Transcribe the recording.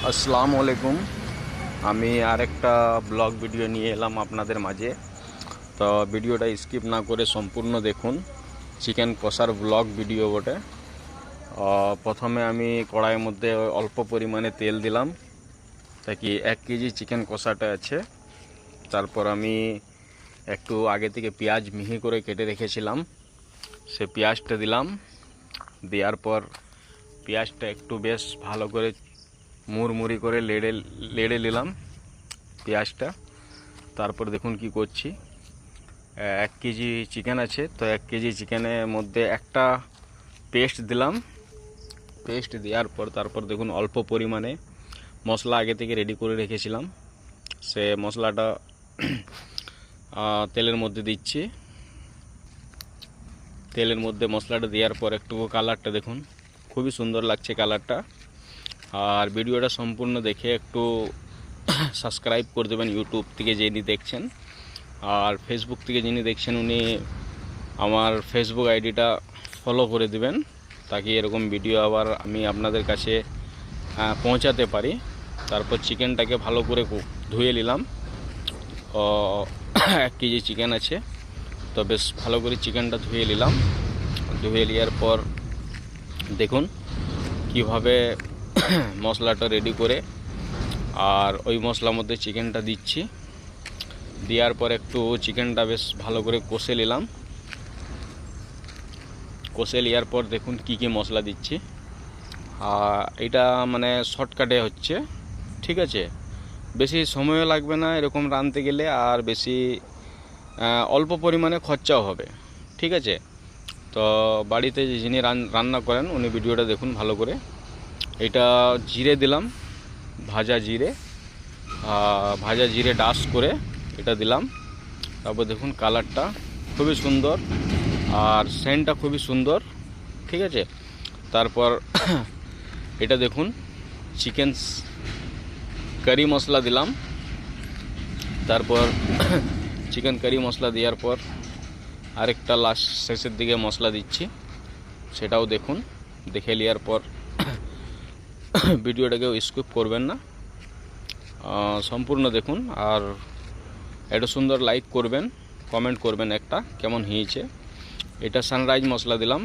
আসসালামু আলাইকুম। আমি আরেকটা ব্লগ ভিডিও নিয়ে এলাম আপনাদের মাঝে। তো ভিডিওটা স্কিপ না করে সম্পূর্ণ দেখুন। চিকেন কষার ব্লগ ভিডিও বটে। প্রথমে আমি কড়াইয়ের মধ্যে অল্প পরিমাণে তেল দিলাম, তাকি 1 কেজি চিকেন কষাটা আছে। তারপর আমি একটু আগে থেকে পেঁয়াজ মিহি করে কেটে রেখেছিলাম, সে পেঁয়াজটা দিলাম। দেওয়ার পর পেঁয়াজটা একটু বেশ ভালো করে মুড়মুড়ি করে লেড়ে নিলাম পেঁয়াজটা। তারপর দেখুন কি করছি, 1 কেজি চিকেন আছে, তো 1 কেজি চিকেনের মধ্যে একটা পেস্ট দিলাম। পেস্ট দেওয়ার পর তারপর দেখুন অল্প পরিমাণে মশলা আগে থেকে রেডি করে রেখেছিলাম, সে মশলাটা তেলের মধ্যে দিচ্ছি। তেলের মধ্যে মশলাটা দেওয়ার পর একটু কালারটা দেখুন, খুবই সুন্দর লাগছে কালারটা। আর ভিডিওটা সম্পূর্ণ দেখে একটু সাবস্ক্রাইব করে দেবেন ইউটিউব থেকে যিনি দেখছেন, আর ফেসবুক থেকে যিনি দেখছেন উনি আমার ফেসবুক আইডিটা ফলো করে দেবেন, তাকে এরকম ভিডিও আবার আমি আপনাদের কাছে পৌঁছাতে পারি। তারপর চিকেনটাকে ভালো করে ধুয়ে নিলাম। 1 কেজি চিকেন আছে, তো বেশ ভালো করে চিকেনটা ধুয়ে নিলাম। ধুয়ে নেওয়ার পর দেখুন কিভাবে মশলাটা রেডি করে আর ওই মশলার মধ্যে চিকেনটা দিচ্ছি। দেওয়ার পর একটু চিকেনটা বেশ ভালো করে কষে নিলাম। কষে নেওয়ার পর দেখুন কি কি মশলা দিচ্ছি। এটা মানে শর্টকাটে হচ্ছে, ঠিক আছে, বেশি সময়ও লাগবে না এরকম রাঁধতে গেলে, আর বেশি অল্প পরিমাণে খরচাও হবে, ঠিক আছে। তো বাড়িতে যিনি রান্না করেন উনি ভিডিওটা দেখুন ভালো করে। এটা জিরে দিলাম, ভাজা জিরে ডাস্ট করে এটা দিলাম। তারপর দেখুন কালারটা খুবই সুন্দর আর সেন্টটা খুবই সুন্দর, ঠিক আছে। তারপর এটা দেখুন চিকেন কারি মশলা দিলাম। তারপর চিকেন কারি মশলা দেওয়ার পর আরেকটা লাস্ট শেষের দিকে মশলা দিচ্ছি, সেটাও দেখুন। দেখে নেওয়ার পর ভিডিওটাকেও স্কিপ করবেন না, সম্পূর্ণ দেখুন। আর একটা সুন্দর লাইক করবেন, কমেন্ট করবেন একটা কেমন হয়েছে। এটা সানরাইজ মশলা দিলাম,